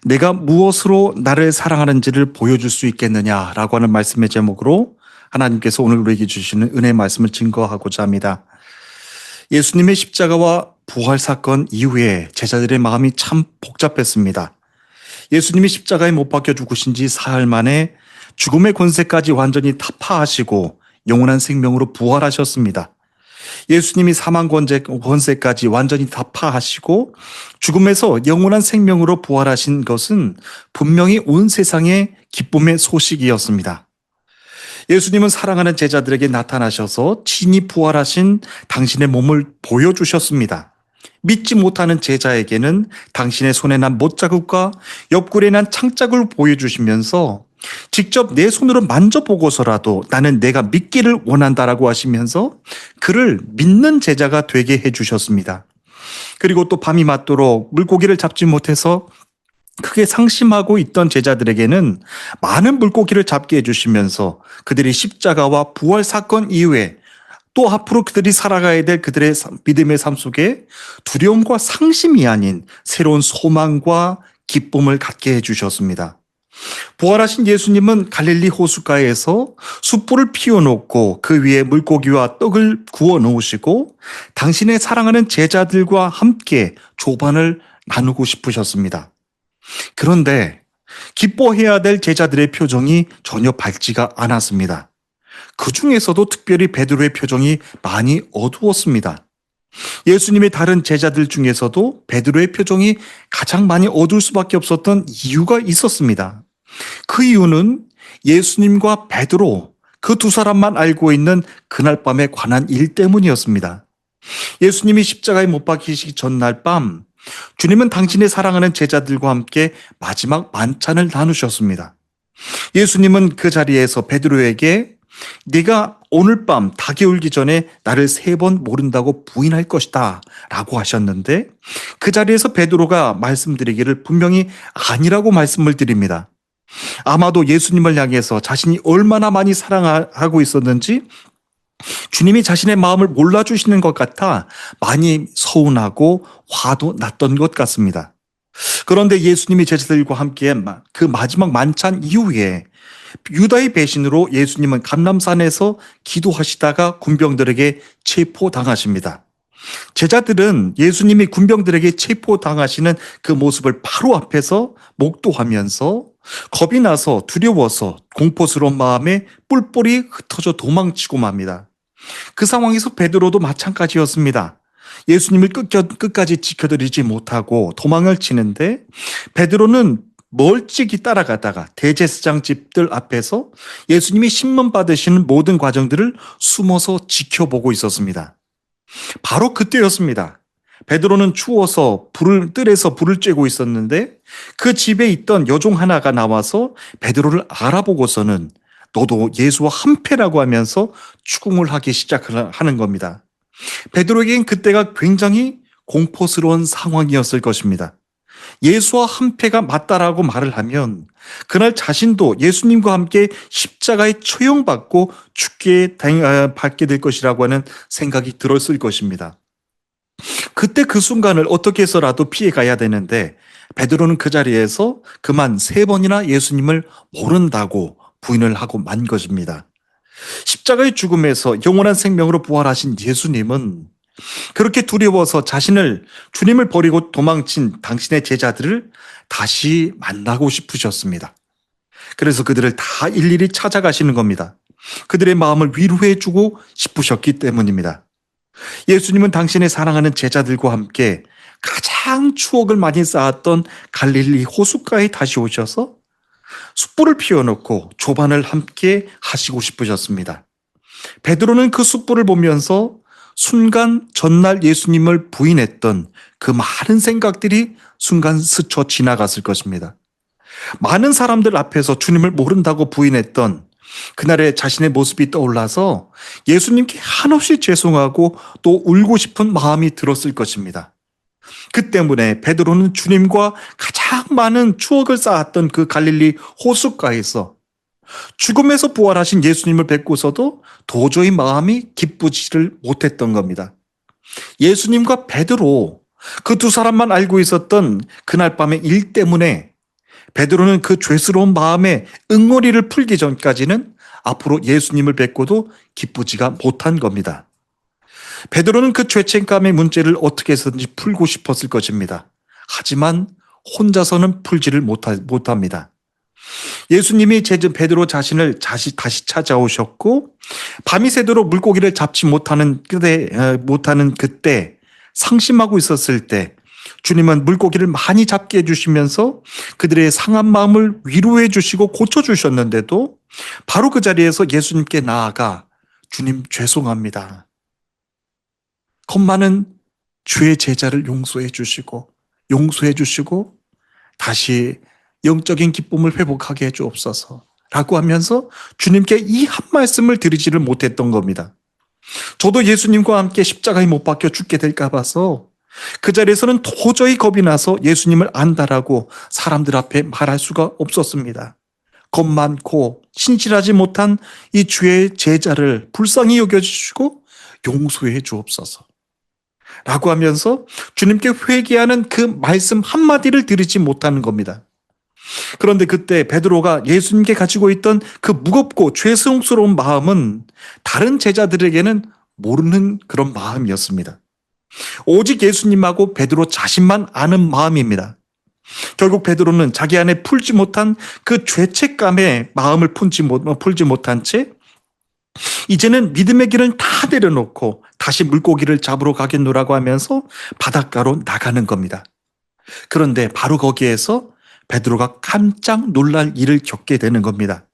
내가 무엇으로 나를 사랑하는지를 보여줄 수 있겠느냐라고 하는 말씀의 제목으로 하나님께서 오늘 우리에게 주시는 은혜의 말씀을 증거하고자 합니다. 예수님의 십자가와 부활 사건 이후에 제자들의 마음이 참 복잡했습니다. 예수님이 십자가에 못 박혀 죽으신 지 사흘 만에 죽음의 권세까지 완전히 타파하시고 영원한 생명으로 부활하셨습니다. 예수님이 사망 권세까지 완전히 타파하시고 죽음에서 영원한 생명으로 부활하신 것은 분명히 온 세상의 기쁨의 소식이었습니다. 예수님은 사랑하는 제자들에게 나타나셔서 친히 부활하신 당신의 몸을 보여주셨습니다. 믿지 못하는 제자에게는 당신의 손에 난 못자국과 옆구리에 난 창자국을 보여주시면서 직접 내 손으로 만져보고서라도 나는 내가 믿기를 원한다라고 하시면서 그를 믿는 제자가 되게 해주셨습니다. 그리고 또 밤이 맞도록 물고기를 잡지 못해서 크게 상심하고 있던 제자들에게는 많은 물고기를 잡게 해주시면서 그들이 십자가와 부활 사건 이후에 또 앞으로 그들이 살아가야 될 그들의 믿음의 삶 속에 두려움과 상심이 아닌 새로운 소망과 기쁨을 갖게 해주셨습니다. 부활하신 예수님은 갈릴리 호숫가에서 숯불을 피워놓고 그 위에 물고기와 떡을 구워 놓으시고 당신의 사랑하는 제자들과 함께 조반을 나누고 싶으셨습니다. 그런데 기뻐해야 될 제자들의 표정이 전혀 밝지가 않았습니다. 그 중에서도 특별히 베드로의 표정이 많이 어두웠습니다. 예수님의 다른 제자들 중에서도 베드로의 표정이 가장 많이 어두울 수밖에 없었던 이유가 있었습니다. 그 이유는 예수님과 베드로 그 두 사람만 알고 있는 그날 밤에 관한 일 때문이었습니다. 예수님이 십자가에 못 박히시기 전날 밤 주님은 당신의 사랑하는 제자들과 함께 마지막 만찬을 나누셨습니다. 예수님은 그 자리에서 베드로에게 네가 오늘 밤 닭이 울기 전에 나를 3번 모른다고 부인할 것이다 라고 하셨는데 그 자리에서 베드로가 말씀드리기를 분명히 아니라고 말씀을 드립니다. 아마도 예수님을 향해서 자신이 얼마나 많이 사랑하고 있었는지 주님이 자신의 마음을 몰라주시는 것 같아 많이 서운하고 화도 났던 것 같습니다. 그런데 예수님이 제자들과 함께 그 마지막 만찬 이후에 유다의 배신으로 예수님은 감람산에서 기도하시다가 군병들에게 체포당하십니다. 제자들은 예수님이 군병들에게 체포당하시는 그 모습을 바로 앞에서 목도하면서 겁이 나서 두려워서 공포스러운 마음에 뿔뿔이 흩어져 도망치고 맙니다. 그 상황에서 베드로도 마찬가지였습니다. 예수님을 끝까지 지켜드리지 못하고 도망을 치는데 베드로는 멀찍이 따라가다가 대제사장 집들 앞에서 예수님이 신문 받으시는 모든 과정들을 숨어서 지켜보고 있었습니다. 바로 그때였습니다. 베드로는 추워서 뜰에서 불을 쬐고 있었는데 그 집에 있던 여종 하나가 나와서 베드로를 알아보고서는 너도 예수와 한패라고 하면서 추궁을 하기 시작하는 겁니다. 베드로에겐 그때가 굉장히 공포스러운 상황이었을 것입니다. 예수와 한패가 맞다라고 말을 하면 그날 자신도 예수님과 함께 십자가에 처형받고 죽게 받게 될 것이라고 하는 생각이 들었을 것입니다. 그때 그 순간을 어떻게 해서라도 피해가야 되는데 베드로는 그 자리에서 그만 3번이나 예수님을 모른다고 부인을 하고 만 것입니다. 십자가의 죽음에서 영원한 생명으로 부활하신 예수님은 그렇게 두려워서 주님을 버리고 도망친 당신의 제자들을 다시 만나고 싶으셨습니다. 그래서 그들을 다 일일이 찾아가시는 겁니다. 그들의 마음을 위로해주고 싶으셨기 때문입니다. 예수님은 당신의 사랑하는 제자들과 함께 가장 추억을 많이 쌓았던 갈릴리 호숫가에 다시 오셔서 숯불을 피워놓고 조반을 함께 하시고 싶으셨습니다. 베드로는 그 숯불을 보면서 순간 전날 예수님을 부인했던 그 많은 생각들이 순간 스쳐 지나갔을 것입니다. 많은 사람들 앞에서 주님을 모른다고 부인했던 그날의 자신의 모습이 떠올라서 예수님께 한없이 죄송하고 또 울고 싶은 마음이 들었을 것입니다. 그 때문에 베드로는 주님과 가장 많은 추억을 쌓았던 그 갈릴리 호숫가에서 죽음에서 부활하신 예수님을 뵙고서도 도저히 마음이 기쁘지를 못했던 겁니다. 예수님과 베드로 그 두 사람만 알고 있었던 그날 밤의 일 때문에 베드로는 그 죄스러운 마음에 응어리를 풀기 전까지는 앞으로 예수님을 뵙고도 기쁘지가 못한 겁니다. 베드로는 그 죄책감의 문제를 어떻게 해서든지 풀고 싶었을 것입니다. 하지만 혼자서는 풀지를 못합니다. 예수님이 베드로 자신을 다시 찾아오셨고 밤이 새도록 물고기를 잡지 못하는 그때 상심하고 있었을 때 주님은 물고기를 많이 잡게 해주시면서 그들의 상한 마음을 위로해 주시고 고쳐주셨는데도 바로 그 자리에서 예수님께 나아가 주님 죄송합니다. 겁많은 주의 제자를 용서해 주시고 다시 영적인 기쁨을 회복하게 해 주옵소서 라고 하면서 주님께 이 한 말씀을 드리지를 못했던 겁니다. 저도 예수님과 함께 십자가에 못 박혀 죽게 될까 봐서 그 자리에서는 도저히 겁이 나서 예수님을 안다라고 사람들 앞에 말할 수가 없었습니다. 겁 많고 신실하지 못한 이 주의 제자를 불쌍히 여겨주시고 용서해 주옵소서 라고 하면서 주님께 회개하는 그 말씀 한마디를 드리지 못하는 겁니다. 그런데 그때 베드로가 예수님께 가지고 있던 그 무겁고 죄송스러운 마음은 다른 제자들에게는 모르는 그런 마음이었습니다. 오직 예수님하고 베드로 자신만 아는 마음입니다. 결국 베드로는 자기 안에 풀지 못한 그 죄책감에 마음을 풀지 못한 채 이제는 믿음의 길은 다 내려놓고 다시 물고기를 잡으러 가겠노라고 하면서 바닷가로 나가는 겁니다. 그런데 바로 거기에서 베드로가 깜짝 놀랄 일을 겪게 되는 겁니다.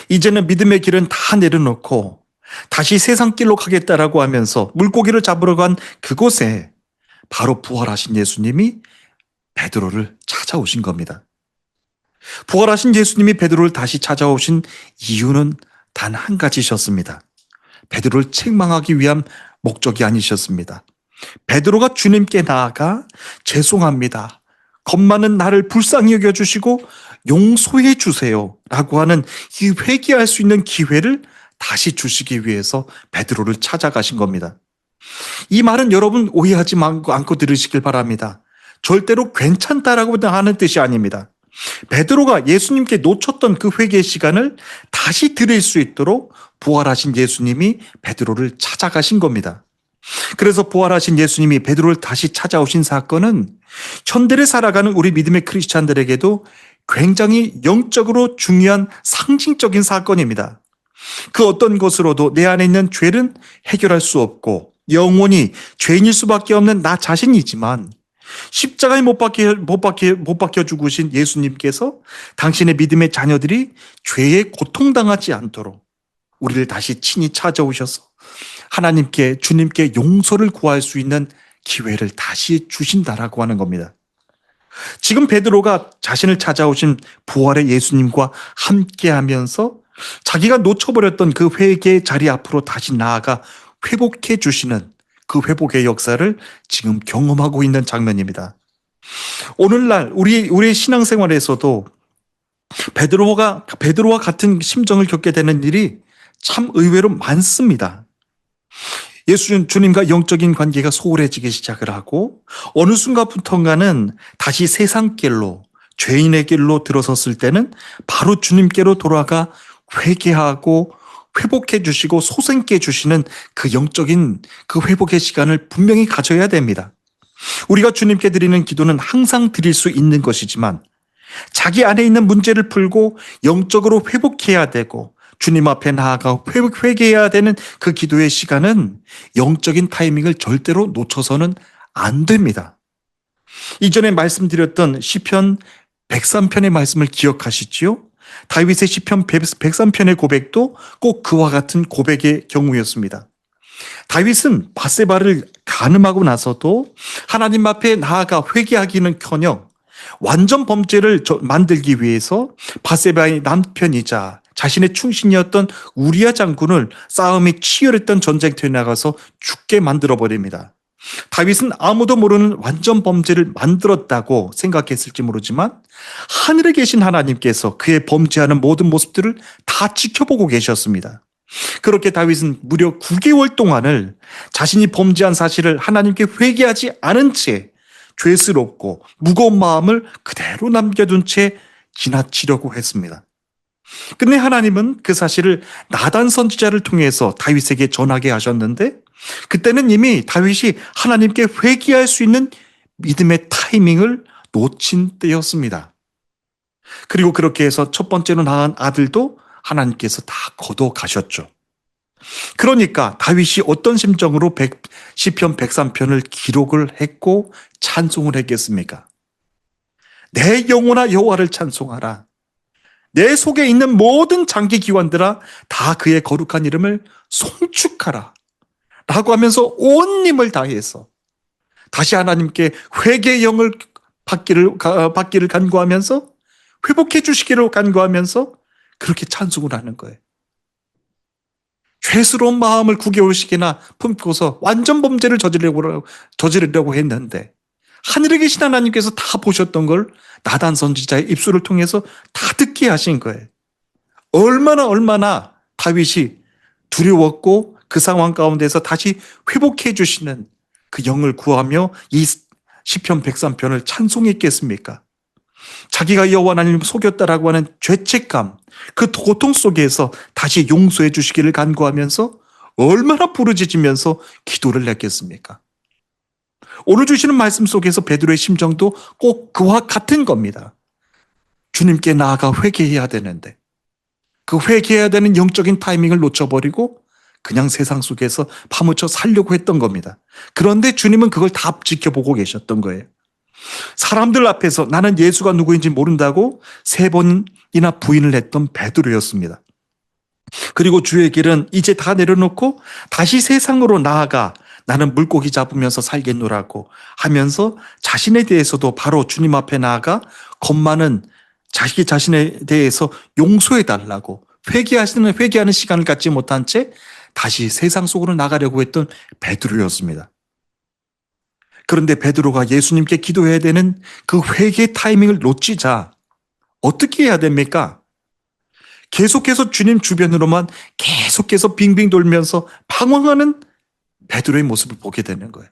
이제는 믿음의 길은 다 내려놓고 다시 세상 길로 가겠다라고 하면서 물고기를 잡으러 간 그곳에 바로 부활하신 예수님이 베드로를 찾아오신 겁니다. 부활하신 예수님이 베드로를 다시 찾아오신 이유는 단 한 가지셨습니다. 베드로를 책망하기 위한 목적이 아니셨습니다. 베드로가 주님께 나아가 죄송합니다. 겁 많은 나를 불쌍히 여겨주시고 용서해 주세요 라고 하는 이 회개할 수 있는 기회를 다시 주시기 위해서 베드로를 찾아가신 겁니다. 이 말은 여러분 오해하지 않고 들으시길 바랍니다. 절대로 괜찮다라고 하는 뜻이 아닙니다. 베드로가 예수님께 놓쳤던 그 회개의 시간을 다시 드릴 수 있도록 부활하신 예수님이 베드로를 찾아가신 겁니다. 그래서 부활하신 예수님이 베드로를 다시 찾아오신 사건은 현대를 살아가는 우리 믿음의 크리스찬들에게도 굉장히 영적으로 중요한 상징적인 사건입니다. 그 어떤 것으로도 내 안에 있는 죄는 해결할 수 없고 영원히 죄인일 수밖에 없는 나 자신이지만 십자가에 못 박혀 죽으신 예수님께서 당신의 믿음의 자녀들이 죄에 고통당하지 않도록 우리를 다시 친히 찾아오셔서 하나님께 주님께 용서를 구할 수 있는 기회를 다시 주신다라고 하는 겁니다. 지금 베드로가 자신을 찾아오신 부활의 예수님과 함께하면서 자기가 놓쳐버렸던 그 회개의 자리 앞으로 다시 나아가 회복해 주시는 그 회복의 역사를 지금 경험하고 있는 장면입니다. 오늘날 우리의 신앙생활에서도 베드로와 같은 심정을 겪게 되는 일이 참 의외로 많습니다. 주님과 영적인 관계가 소홀해지기 시작을 하고 어느 순간부터인가는 다시 세상 길로 죄인의 길로 들어섰을 때는 바로 주님께로 돌아가 회개하고 회복해 주시고 소생케 주시는 그 영적인 그 회복의 시간을 분명히 가져야 됩니다. 우리가 주님께 드리는 기도는 항상 드릴 수 있는 것이지만 자기 안에 있는 문제를 풀고 영적으로 회복해야 되고 주님 앞에 나아가 회개해야 되는 그 기도의 시간은 영적인 타이밍을 절대로 놓쳐서는 안 됩니다. 이전에 말씀드렸던 시편 103편의 말씀을 기억하시지요? 다윗의 시편 103편의 고백도 꼭 그와 같은 고백의 경우였습니다. 다윗은 밧세바를 간음하고 나서도 하나님 앞에 나아가 회개하기는커녕 완전 범죄를 만들기 위해서 밧세바의 남편이자 자신의 충신이었던 우리야 장군을 싸움이 치열했던 전쟁터에 나가서 죽게 만들어버립니다. 다윗은 아무도 모르는 완전 범죄를 만들었다고 생각했을지 모르지만 하늘에 계신 하나님께서 그의 범죄하는 모든 모습들을 다 지켜보고 계셨습니다. 그렇게 다윗은 무려 9개월 동안을 자신이 범죄한 사실을 하나님께 회개하지 않은 채 죄스럽고 무거운 마음을 그대로 남겨둔 채 지나치려고 했습니다. 근데 하나님은 그 사실을 나단 선지자를 통해서 다윗에게 전하게 하셨는데, 그때는 이미 다윗이 하나님께 회개할 수 있는 믿음의 타이밍을 놓친 때였습니다. 그리고 그렇게 해서 첫 번째로 낳은 아들도 하나님께서 다 거둬 가셨죠. 그러니까 다윗이 어떤 심정으로 시편 103편을 기록을 했고 찬송을 했겠습니까? 내 영혼아 여호와를 찬송하라. 내 속에 있는 모든 장기 기관들아 다 그의 거룩한 이름을 송축하라. 라고 하면서 온 힘을 다해서 다시 하나님께 회개의 영을 받기를 간구하면서 회복해 주시기를 간구하면서 그렇게 찬송을 하는 거예요. 죄스러운 마음을 9개월씩이나 품고서 완전 범죄를 저지르려고 했는데 하늘에 계신 하나님께서 다 보셨던 걸 나단 선지자의 입술을 통해서 다 듣게 하신 거예요. 얼마나 다윗이 두려웠고 그 상황 가운데서 다시 회복해 주시는 그 영을 구하며 이 시편 103편을 찬송했겠습니까? 자기가 여호와 하나님을 속였다라고 하는 죄책감, 그 고통 속에서 다시 용서해 주시기를 간구하면서 얼마나 부르짖으면서 기도를 했겠습니까? 오늘 주시는 말씀 속에서 베드로의 심정도 꼭 그와 같은 겁니다. 주님께 나아가 회개해야 되는데 그 회개해야 되는 영적인 타이밍을 놓쳐버리고 그냥 세상 속에서 파묻혀 살려고 했던 겁니다. 그런데 주님은 그걸 다 지켜보고 계셨던 거예요. 사람들 앞에서 나는 예수가 누구인지 모른다고 3번이나 부인을 했던 베드로였습니다. 그리고 주의 길은 이제 다 내려놓고 다시 세상으로 나아가 나는 물고기 잡으면서 살겠노라고 하면서 자신에 대해서도 바로 주님 앞에 나아가 겁 많은 자기 자신에 대해서 용서해 달라고 회개하는 시간을 갖지 못한 채 다시 세상 속으로 나가려고 했던 베드로였습니다. 그런데 베드로가 예수님께 기도해야 되는 그 회개 타이밍을 놓치자 어떻게 해야 됩니까? 계속해서 주님 주변으로만 계속해서 빙빙 돌면서 방황하는 베드로의 모습을 보게 되는 거예요.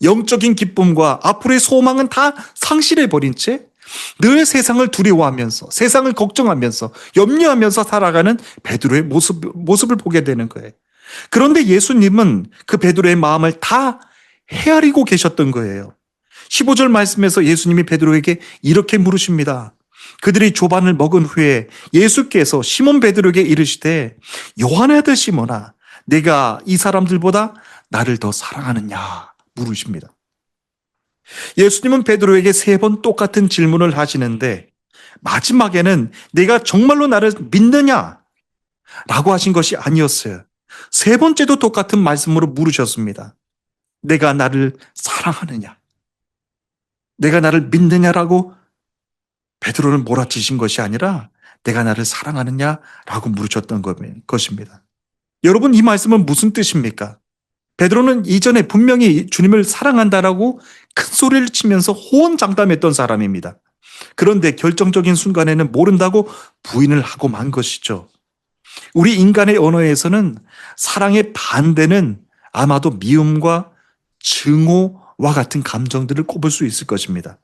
영적인 기쁨과 앞으로의 소망은 다 상실해버린 채 늘 세상을 두려워하면서 세상을 걱정하면서 염려하면서 살아가는 베드로의 모습을 보게 되는 거예요. 그런데 예수님은 그 베드로의 마음을 다 헤아리고 계셨던 거예요. 15절 말씀에서 예수님이 베드로에게 이렇게 물으십니다. 그들이 조반을 먹은 후에 예수께서 시몬 베드로에게 이르시되 요한의 아들 시몬아 내가 이 사람들보다 나를 더 사랑하느냐 물으십니다. 예수님은 베드로에게 3번 똑같은 질문을 하시는데 마지막에는 내가 정말로 나를 믿느냐 라고 하신 것이 아니었어요. 3번째도 똑같은 말씀으로 물으셨습니다. 내가 나를 사랑하느냐? 내가 나를 믿느냐라고 베드로를 몰아치신 것이 아니라 내가 나를 사랑하느냐라고 물으셨던 것입니다. 여러분 이 말씀은 무슨 뜻입니까? 베드로는 이전에 분명히 주님을 사랑한다라고 큰 소리를 치면서 호언장담했던 사람입니다. 그런데 결정적인 순간에는 모른다고 부인을 하고 만 것이죠. 우리 인간의 언어에서는 사랑의 반대는 아마도 미움과 증오와 같은 감정들을 꼽을 수 있을 것입니다.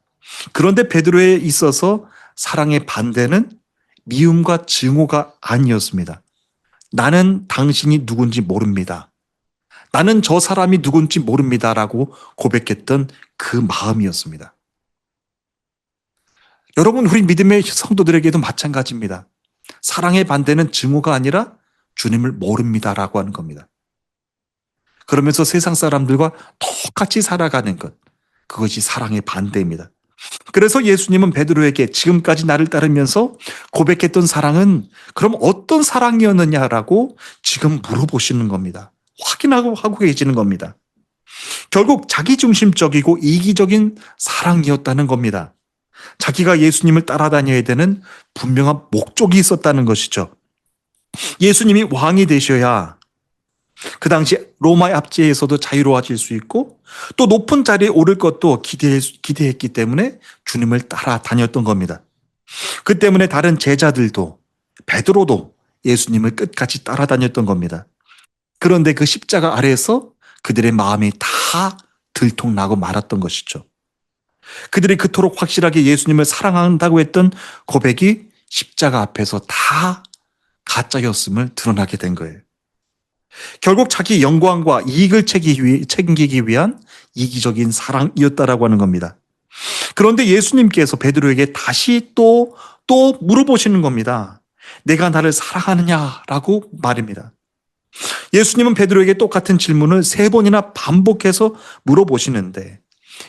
그런데 베드로에 있어서 사랑의 반대는 미움과 증오가 아니었습니다. 나는 당신이 누군지 모릅니다. 나는 저 사람이 누군지 모릅니다라고 고백했던 그 마음이었습니다. 여러분 우리 믿음의 성도들에게도 마찬가지입니다. 사랑의 반대는 증오가 아니라 주님을 모릅니다라고 하는 겁니다. 그러면서 세상 사람들과 똑같이 살아가는 것, 그것이 사랑의 반대입니다. 그래서 예수님은 베드로에게 지금까지 나를 따르면서 고백했던 사랑은 그럼 어떤 사랑이었느냐라고 지금 물어보시는 겁니다. 하고 계시는 겁니다. 결국 자기중심적이고 이기적인 사랑이었다는 겁니다. 자기가 예수님을 따라다녀야 되는 분명한 목적이 있었다는 것이죠. 예수님이 왕이 되셔야 그 당시 로마의 압제에서도 자유로워질 수 있고 또 높은 자리에 오를 것도 기대했기 때문에 주님을 따라다녔던 겁니다. 그 때문에 다른 제자들도 베드로도 예수님을 끝까지 따라다녔던 겁니다. 그런데 그 십자가 아래에서 그들의 마음이 다 들통나고 말았던 것이죠. 그들이 그토록 확실하게 예수님을 사랑한다고 했던 고백이 십자가 앞에서 다 가짜였음을 드러나게 된 거예요. 결국 자기 영광과 이익을 챙기기 위한 이기적인 사랑이었다라고 하는 겁니다. 그런데 예수님께서 베드로에게 다시 또 물어보시는 겁니다. 내가 나를 사랑하느냐라고 말입니다. 예수님은 베드로에게 똑같은 질문을 3번이나 반복해서 물어보시는데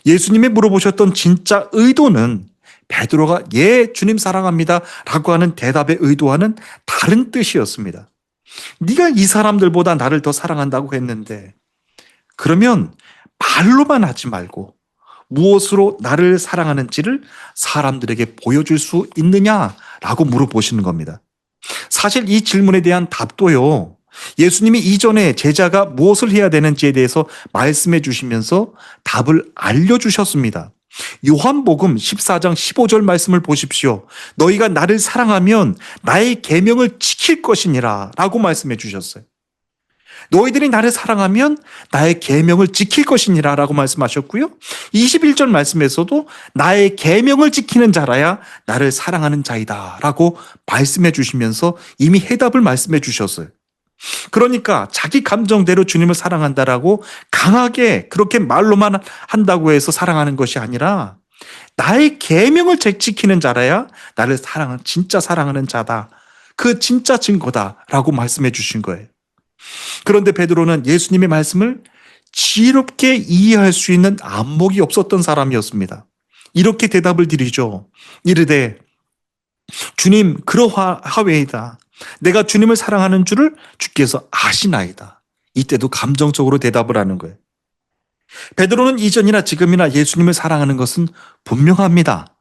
예수님이 물어보셨던 진짜 의도는 베드로가 예, 주님 사랑합니다 라고 하는 대답의 의도와는 다른 뜻이었습니다. 네가 이 사람들보다 나를 더 사랑한다고 했는데 그러면 말로만 하지 말고 무엇으로 나를 사랑하는지를 사람들에게 보여줄 수 있느냐라고 물어보시는 겁니다. 사실 이 질문에 대한 답도요, 예수님이 이전에 제자가 무엇을 해야 되는지에 대해서 말씀해 주시면서 답을 알려주셨습니다. 요한복음 14장 15절 말씀을 보십시오. 너희가 나를 사랑하면 나의 계명을 지킬 것이니라 라고 말씀해 주셨어요. 너희들이 나를 사랑하면 나의 계명을 지킬 것이니라 라고 말씀하셨고요. 21절 말씀에서도 나의 계명을 지키는 자라야 나를 사랑하는 자이다 라고 말씀해 주시면서 이미 해답을 말씀해 주셨어요. 그러니까 자기 감정대로 주님을 사랑한다라고 강하게 그렇게 말로만 한다고 해서 사랑하는 것이 아니라 나의 계명을 지키는 자라야 나를 진짜 사랑하는 자다. 그 진짜 증거다라고 말씀해 주신 거예요. 그런데 베드로는 예수님의 말씀을 지혜롭게 이해할 수 있는 안목이 없었던 사람이었습니다. 이렇게 대답을 드리죠. 이르되 주님 그러하외이다. 내가 주님을 사랑하는 줄을 주께서 아시나이다. 이때도 감정적으로 대답을 하는 거예요. 베드로는 이전이나 지금이나 예수님을 사랑하는 것은 분명합니다.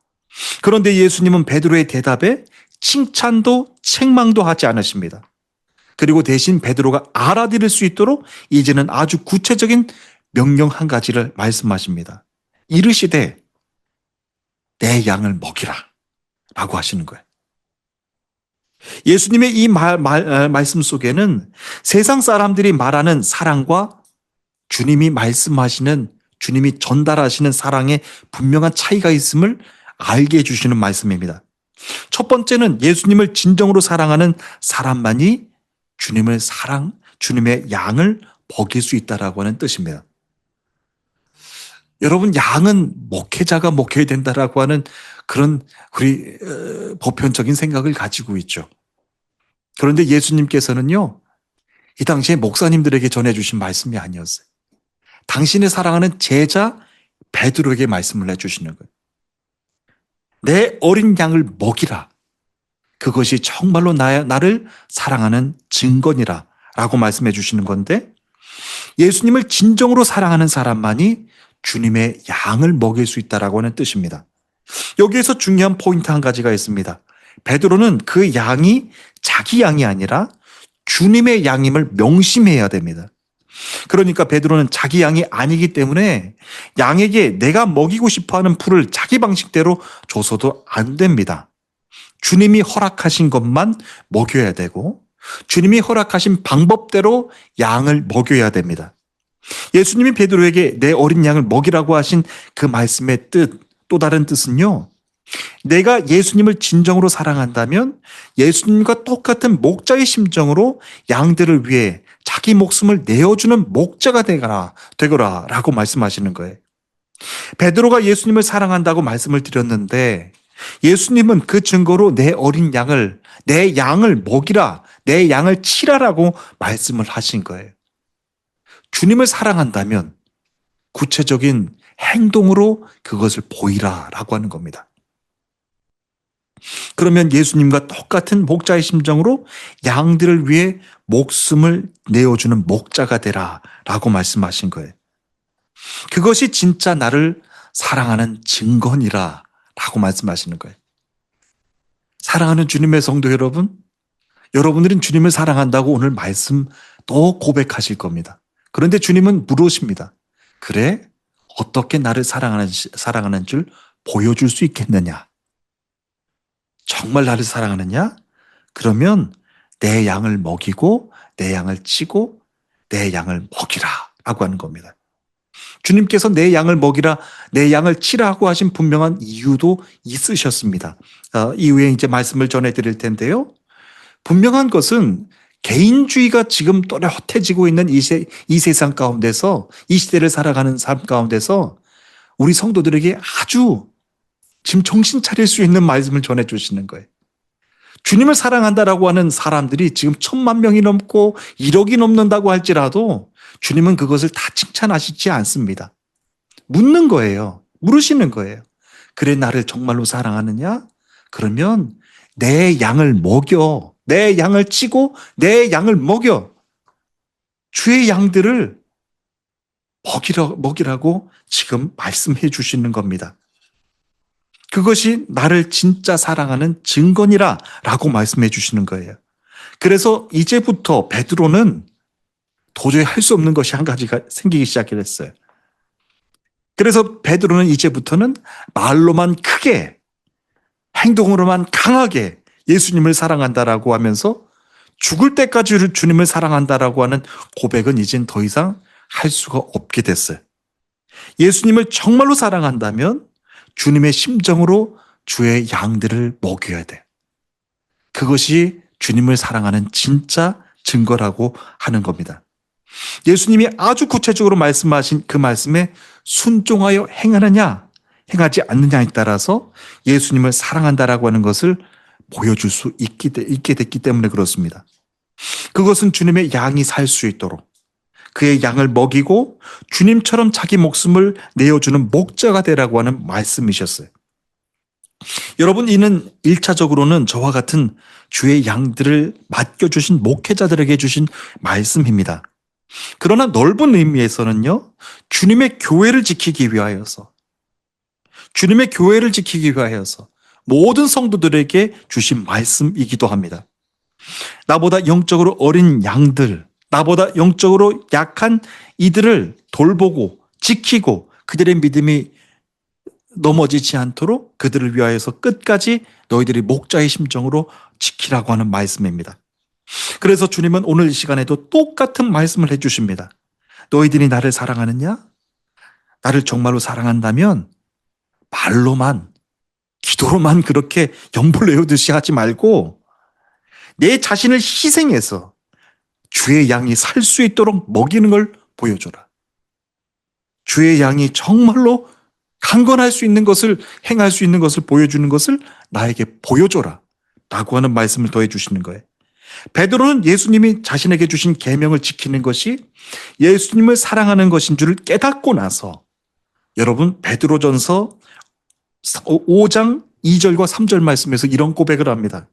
그런데 예수님은 베드로의 대답에 칭찬도 책망도 하지 않으십니다. 그리고 대신 베드로가 알아들을 수 있도록 이제는 아주 구체적인 명령 한 가지를 말씀하십니다. 이르시되 내 양을 먹이라 라고 하시는 거예요. 예수님의 이 말씀 속에는 세상 사람들이 말하는 사랑과 주님이 말씀하시는, 주님이 전달하시는 사랑에 분명한 차이가 있음을 알게 해주시는 말씀입니다. 첫 번째는 예수님을 진정으로 사랑하는 사람만이 주님의 양을 먹일 수 있다라고 하는 뜻입니다. 여러분, 양은 목회자가 먹여야 된다라고 하는 그런 우리 보편적인 생각을 가지고 있죠. 그런데 예수님께서는요, 이 당시에 목사님들에게 전해주신 말씀이 아니었어요. 당신의 사랑하는 제자 베드로에게 말씀을 해주시는 거예요. 내 어린 양을 먹이라. 그것이 정말로 나를 사랑하는 증거니라 라고 말씀해 주시는 건데, 예수님을 진정으로 사랑하는 사람만이 주님의 양을 먹일 수 있다라고 하는 뜻입니다. 여기에서 중요한 포인트 한 가지가 있습니다. 베드로는 그 양이 자기 양이 아니라 주님의 양임을 명심해야 됩니다. 그러니까 베드로는 자기 양이 아니기 때문에 양에게 내가 먹이고 싶어하는 풀을 자기 방식대로 줘서도 안 됩니다. 주님이 허락하신 것만 먹여야 되고 주님이 허락하신 방법대로 양을 먹여야 됩니다. 예수님이 베드로에게 내 어린 양을 먹이라고 하신 그 말씀의 뜻, 또 다른 뜻은요, 내가 예수님을 진정으로 사랑한다면 예수님과 똑같은 목자의 심정으로 양들을 위해 자기 목숨을 내어주는 목자가 되거라 라고 말씀하시는 거예요. 베드로가 예수님을 사랑한다고 말씀을 드렸는데 예수님은 그 증거로 내 어린 양을, 내 양을 먹이라, 내 양을 치라라고 말씀을 하신 거예요. 주님을 사랑한다면 구체적인 행동으로 그것을 보이라라고 하는 겁니다. 그러면 예수님과 똑같은 목자의 심정으로 양들을 위해 목숨을 내어주는 목자가 되라라고 말씀하신 거예요. 그것이 진짜 나를 사랑하는 증거니라 라고 말씀하시는 거예요. 사랑하는 주님의 성도 여러분, 여러분들은 주님을 사랑한다고 오늘 말씀 또 고백하실 겁니다. 그런데 주님은 물으십니다. 그래? 어떻게 나를 사랑하는 줄 보여줄 수 있겠느냐? 정말 나를 사랑하느냐? 그러면 내 양을 먹이고 내 양을 치고 내 양을 먹이라 라고 하는 겁니다. 주님께서 내 양을 먹이라, 내 양을 치라고 하신 분명한 이유도 있으셨습니다. 이후에 이제 말씀을 전해드릴 텐데요. 분명한 것은 개인주의가 지금 또렷해지고 있는 이 세상 가운데서, 이 시대를 살아가는 삶 가운데서 우리 성도들에게 아주 지금 정신 차릴 수 있는 말씀을 전해주시는 거예요. 주님을 사랑한다라고 하는 사람들이 지금 1,000,000명이 넘고 1억이 넘는다고 할지라도 주님은 그것을 다 칭찬하시지 않습니다. 묻는 거예요. 물으시는 거예요. 그래, 나를 정말로 사랑하느냐? 그러면 내 양을 먹여. 내 양을 치고 내 양을 먹여. 주의 양들을 먹이라고 지금 말씀해 주시는 겁니다. 그것이 나를 진짜 사랑하는 증거니라 라고 말씀해 주시는 거예요. 그래서 이제부터 베드로는 도저히 할 수 없는 것이 한 가지가 생기기 시작했어요. 그래서 베드로는 이제부터는 말로만 크게, 행동으로만 강하게 예수님을 사랑한다라고 하면서 죽을 때까지 주님을 사랑한다라고 하는 고백은 이젠 더 이상 할 수가 없게 됐어요. 예수님을 정말로 사랑한다면 주님의 심정으로 주의 양들을 먹여야 돼. 그것이 주님을 사랑하는 진짜 증거라고 하는 겁니다. 예수님이 아주 구체적으로 말씀하신 그 말씀에 순종하여 행하느냐, 행하지 않느냐에 따라서 예수님을 사랑한다라고 하는 것을 보여줄 수 있게 됐기 때문에 그렇습니다. 그것은 주님의 양이 살 수 있도록 그의 양을 먹이고 주님처럼 자기 목숨을 내어주는 목자가 되라고 하는 말씀이셨어요. 여러분, 이는 1차적으로는 저와 같은 주의 양들을 맡겨주신 목회자들에게 주신 말씀입니다. 그러나 넓은 의미에서는요, 주님의 교회를 지키기 위하여서 모든 성도들에게 주신 말씀이기도 합니다. 나보다 영적으로 어린 양들, 나보다 영적으로 약한 이들을 돌보고 지키고 그들의 믿음이 넘어지지 않도록 그들을 위하여서 끝까지 너희들이 목자의 심정으로 지키라고 하는 말씀입니다. 그래서 주님은 오늘 이 시간에도 똑같은 말씀을 해주십니다. 너희들이 나를 사랑하느냐? 나를 정말로 사랑한다면 말로만, 기도로만 그렇게 연불 내어듯이 하지 말고 내 자신을 희생해서 주의 양이 살 수 있도록 먹이는 걸 보여줘라. 주의 양이 정말로 강건할 수 있는 것을, 행할 수 있는 것을 보여주는 것을 나에게 보여줘라 라고 하는 말씀을 더해 주시는 거예요. 베드로는 예수님이 자신에게 주신 계명을 지키는 것이 예수님을 사랑하는 것인 줄을 깨닫고 나서, 여러분, 베드로전서 5장 2절과 3절 말씀에서 이런 고백을 합니다.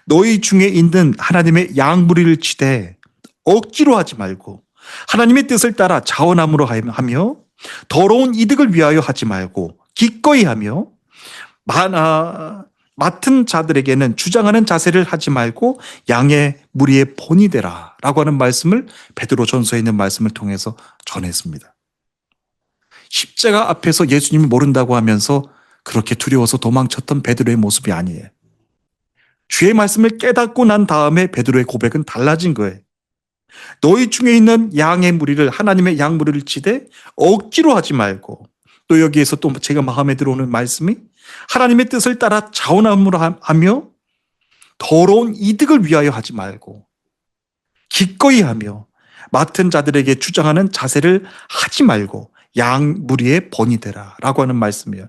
너희 중에 있는 하나님의 양무리를 치되 억지로 하지 말고 하나님의 뜻을 따라 자원함으로 하며 더러운 이득을 위하여 하지 말고 기꺼이 하며 맡은 자들에게는 주장하는 자세를 하지 말고 양의 무리의 본이 되라 라고 하는 말씀을 베드로전서에 있는 말씀을 통해서 전했습니다. 십자가 앞에서 예수님이 모른다고 하면서 그렇게 두려워서 도망쳤던 베드로의 모습이 아니에요. 주의 말씀을 깨닫고 난 다음에 베드로의 고백은 달라진 거예요. 너희 중에 있는 양의 무리를, 하나님의 양 무리를 치되 억지로 하지 말고, 또 여기에서 또 제가 마음에 들어오는 말씀이 하나님의 뜻을 따라 자원함으로 하며 더러운 이득을 위하여 하지 말고 기꺼이 하며 맡은 자들에게 주장하는 자세를 하지 말고 양 무리의 본이 되라 라고 하는 말씀이에요.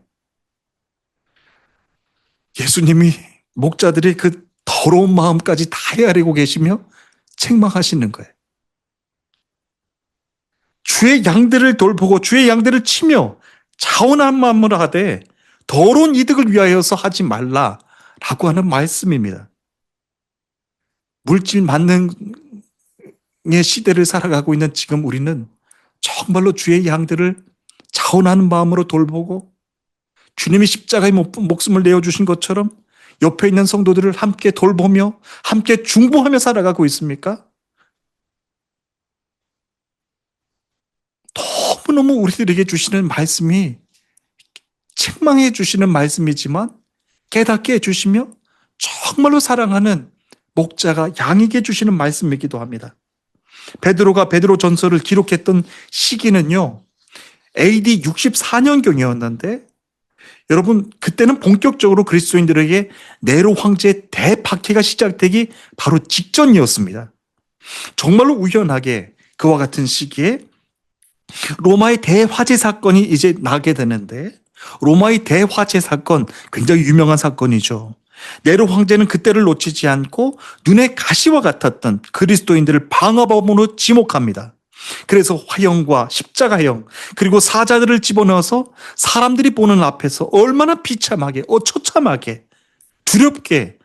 예수님이 목자들이 그 더러운 마음까지 다 헤아리고 계시며 책망하시는 거예요. 주의 양들을 돌보고 주의 양들을 치며 자원한 마음으로 하되 더러운 이득을 위하여서 하지 말라라고 하는 말씀입니다. 물질 만능의 시대를 살아가고 있는 지금 우리는 정말로 주의 양들을 자원하는 마음으로 돌보고 주님이 십자가의 목숨을 내어주신 것처럼 옆에 있는 성도들을 함께 돌보며 함께 중보하며 살아가고 있습니까? 너무너무 우리들에게 주시는 말씀이 책망해 주시는 말씀이지만 깨닫게 해주시며 정말로 사랑하는 목자가 양에게 주시는 말씀이기도 합니다. 베드로가 베드로전서를 기록했던 시기는요, AD 64년경이었는데 여러분 그때는 본격적으로 그리스도인들에게 네로 황제의 대박해가 시작되기 바로 직전이었습니다. 정말로 우연하게 그와 같은 시기에 로마의 대화재 사건이 이제 나게 되는데 로마의 대화재 사건 굉장히 유명한 사건이죠. 네로 황제는 그때를 놓치지 않고 눈의 가시와 같았던 그리스도인들을 방화범으로 지목합니다. 그래서 화형과 십자가형 그리고 사자들을 집어넣어서 사람들이 보는 앞에서 얼마나 비참하게 처참하게 두렵게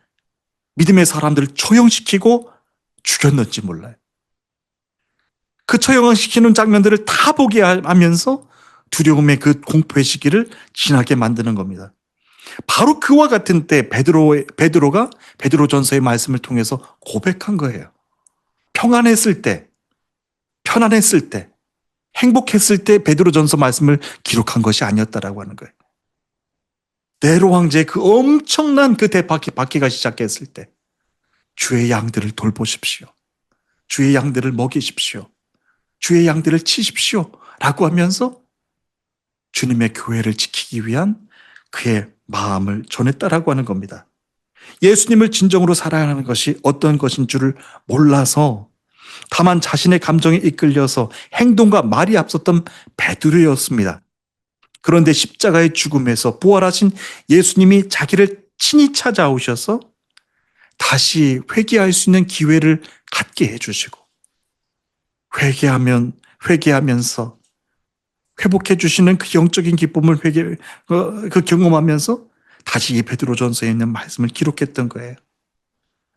믿음의 사람들을 처형시키고 죽였는지 몰라요. 그 처형시키는 장면들을 다 보게 하면서 두려움의 그 공포의 시기를 지나게 만드는 겁니다. 바로 그와 같은 때 베드로가 베드로전서의 말씀을 통해서 고백한 거예요. 평안했을 때, 편안했을 때, 행복했을 때 베드로전서 말씀을 기록한 것이 아니었다라고 하는 거예요. 네로 황제의 그 엄청난 그 대박해가 시작했을 때 주의 양들을 돌보십시오. 주의 양들을 먹이십시오. 주의 양들을 치십시오. 라고 하면서 주님의 교회를 지키기 위한 그의 마음을 전했다라고 하는 겁니다. 예수님을 진정으로 사랑하는 것이 어떤 것인 줄을 몰라서 다만 자신의 감정에 이끌려서 행동과 말이 앞섰던 베드로였습니다. 그런데 십자가의 죽음에서 부활하신 예수님이 자기를 친히 찾아오셔서 다시 회개할 수 있는 기회를 갖게 해주시고 회개하면서 회복해 주시는 그 영적인 기쁨을 경험하면서 다시 이 베드로전서에 있는 말씀을 기록했던 거예요.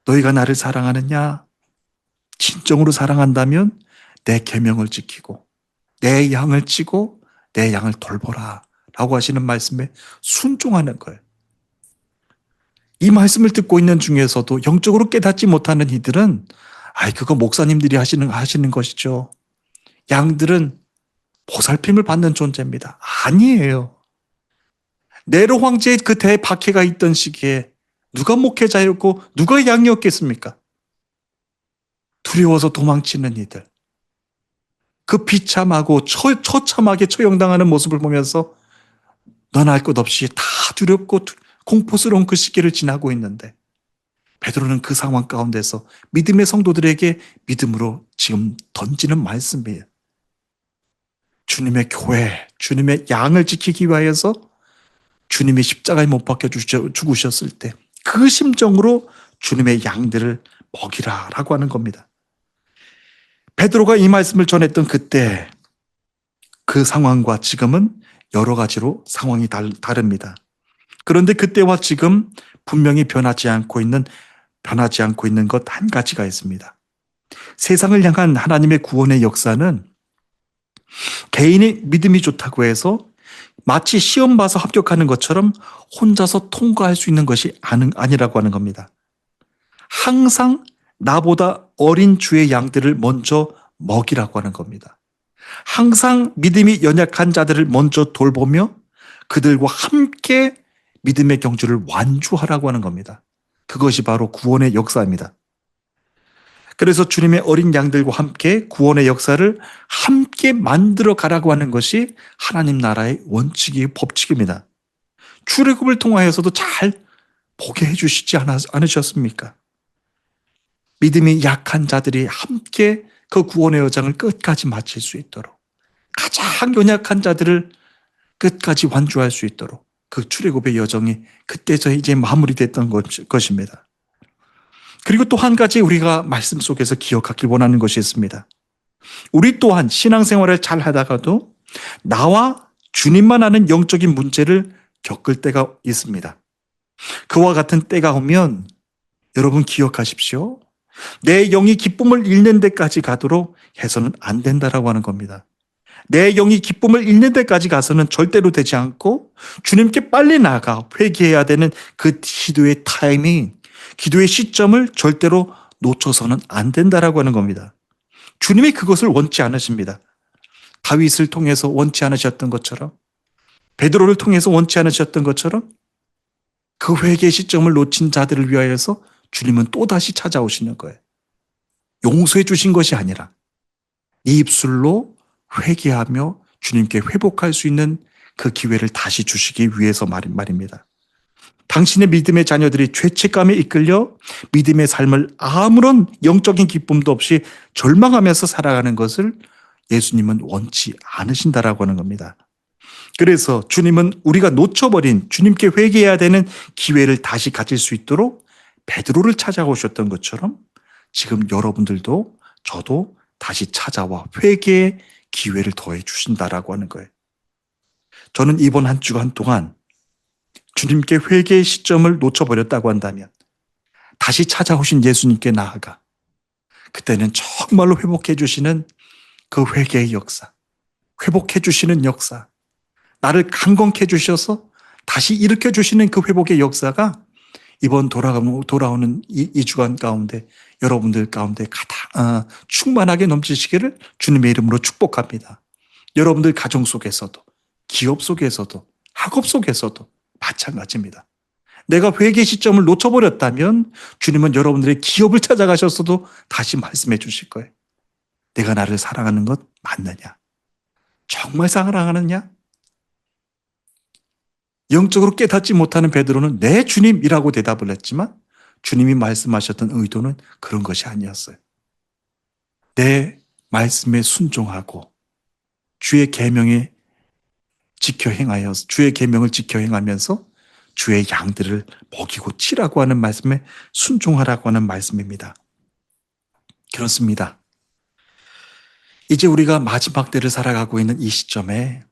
너희가 나를 사랑하느냐? 진정으로 사랑한다면 내 계명을 지키고 내 양을 치고 내 양을 돌보라 라고 하시는 말씀에 순종하는 거예요. 이 말씀을 듣고 있는 중에서도 영적으로 깨닫지 못하는 이들은 그거 목사님들이 하시는 것이죠. 양들은 보살핌을 받는 존재입니다. 아니에요. 네로 황제의 그 대박해가 있던 시기에 누가 목회자였고 누가 양이었겠습니까? 두려워서 도망치는 이들. 그 비참하고 처참하게 처형당하는 모습을 보면서 넌 알 것 없이 다 두렵고 공포스러운 그 시기를 지나고 있는데 베드로는 그 상황 가운데서 믿음의 성도들에게 믿음으로 지금 던지는 말씀이에요. 주님의 교회, 주님의 양을 지키기 위하여서 주님이 십자가에 못 박혀 죽으셨을 때 그 심정으로 주님의 양들을 먹이라라고 하는 겁니다. 베드로가 이 말씀을 전했던 그때 그 상황과 지금은 여러 가지로 상황이 다릅니다. 그런데 그때와 지금 분명히 변하지 않고 있는 것 한 가지가 있습니다. 세상을 향한 하나님의 구원의 역사는 개인의 믿음이 좋다고 해서 마치 시험 봐서 합격하는 것처럼 혼자서 통과할 수 있는 것이 아니라고 하는 겁니다. 항상 나보다 어린 주의 양들을 먼저 먹이라고 하는 겁니다. 항상 믿음이 연약한 자들을 먼저 돌보며 그들과 함께 믿음의 경주를 완주하라고 하는 겁니다. 그것이 바로 구원의 역사입니다. 그래서 주님의 어린 양들과 함께 구원의 역사를 함께 만들어 가라고 하는 것이 하나님 나라의 법칙입니다. 출애굽을 통하여서도 잘 보게 해주시지 않으셨습니까? 믿음이 약한 자들이 함께 그 구원의 여정을 끝까지 마칠 수 있도록 가장 연약한 자들을 끝까지 완주할 수 있도록 그 출애굽의 여정이 그때서 이제 마무리됐던 것입니다. 그리고 또 한 가지 우리가 말씀 속에서 기억하길 원하는 것이 있습니다. 우리 또한 신앙생활을 잘 하다가도 나와 주님만 아는 영적인 문제를 겪을 때가 있습니다. 그와 같은 때가 오면 여러분 기억하십시오. 내 영이 기쁨을 잃는 데까지 가도록 해서는 안 된다라고 하는 겁니다. 내 영이 기쁨을 잃는 데까지 가서는 절대로 되지 않고 주님께 빨리 나아가 회개해야 되는 그 기도의 타이밍, 기도의 시점을 절대로 놓쳐서는 안 된다라고 하는 겁니다. 주님이 그것을 원치 않으십니다. 다윗을 통해서 원치 않으셨던 것처럼, 베드로를 통해서 원치 않으셨던 것처럼 그 회개의 시점을 놓친 자들을 위하여서 주님은 또다시 찾아오시는 거예요. 용서해 주신 것이 아니라 네 입술로 회개하며 주님께 회복할 수 있는 그 기회를 다시 주시기 위해서 말입니다. 당신의 믿음의 자녀들이 죄책감에 이끌려 믿음의 삶을 아무런 영적인 기쁨도 없이 절망하면서 살아가는 것을 예수님은 원치 않으신다라고 하는 겁니다. 그래서 주님은 우리가 놓쳐버린 주님께 회개해야 되는 기회를 다시 가질 수 있도록 베드로를 찾아오셨던 것처럼 지금 여러분들도 저도 다시 찾아와 회개의 기회를 더해 주신다라고 하는 거예요. 저는 이번 한 주간 동안 주님께 회개의 시점을 놓쳐버렸다고 한다면 다시 찾아오신 예수님께 나아가 그때는 정말로 회복해 주시는 그 회개의 역사, 회복해 주시는 역사, 나를 강건케 해주셔서 다시 일으켜 주시는 그 회복의 역사가 이번 돌아오는 이 주간 가운데 여러분들 가운데 가장 충만하게 넘치시기를 주님의 이름으로 축복합니다. 여러분들 가정 속에서도, 기업 속에서도, 학업 속에서도 마찬가지입니다. 내가 회개 시점을 놓쳐버렸다면 주님은 여러분들의 기업을 찾아가셨어도 다시 말씀해 주실 거예요. 내가 나를 사랑하는 것 맞느냐? 정말 사랑하느냐? 영적으로 깨닫지 못하는 베드로는 네 주님이라고 대답을 했지만 주님이 말씀하셨던 의도는 그런 것이 아니었어요. 내 말씀에 순종하고 주의 계명에 지켜 행하여 주의 계명을 지켜 행하면서 주의 양들을 먹이고 치라고 하는 말씀에 순종하라고 하는 말씀입니다. 그렇습니다. 이제 우리가 마지막 때를 살아가고 있는 이 시점에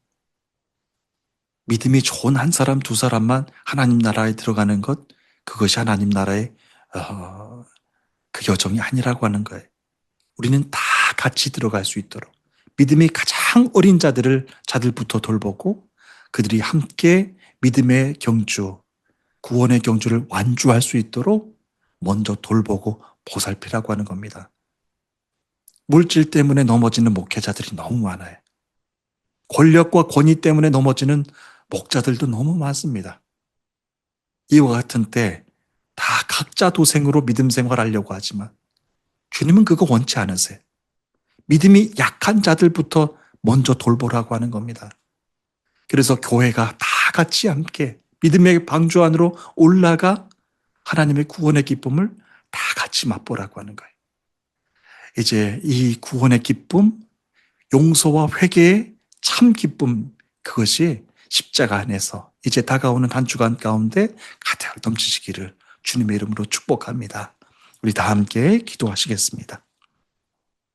믿음이 좋은 한 사람, 두 사람만 하나님 나라에 들어가는 것, 그것이 하나님 나라의 그 여정이 아니라고 하는 거예요. 우리는 다 같이 들어갈 수 있도록 믿음이 가장 어린 자들부터 돌보고 그들이 함께 믿음의 경주, 구원의 경주를 완주할 수 있도록 먼저 돌보고 보살피라고 하는 겁니다. 물질 때문에 넘어지는 목회자들이 너무 많아요. 권력과 권위 때문에 넘어지는 목자들도 너무 많습니다. 이와 같은 때 다 각자 도생으로 믿음 생활하려고 하지만 주님은 그거 원치 않으세요. 믿음이 약한 자들부터 먼저 돌보라고 하는 겁니다. 그래서 교회가 다 같이 함께 믿음의 방주 안으로 올라가 하나님의 구원의 기쁨을 다 같이 맛보라고 하는 거예요. 이제 이 구원의 기쁨, 용서와 회개의 참 기쁨, 그것이 십자가 안에서 이제 다가오는 한 주간 가운데 가득 넘치시기를 주님의 이름으로 축복합니다. 우리 다 함께 기도하시겠습니다.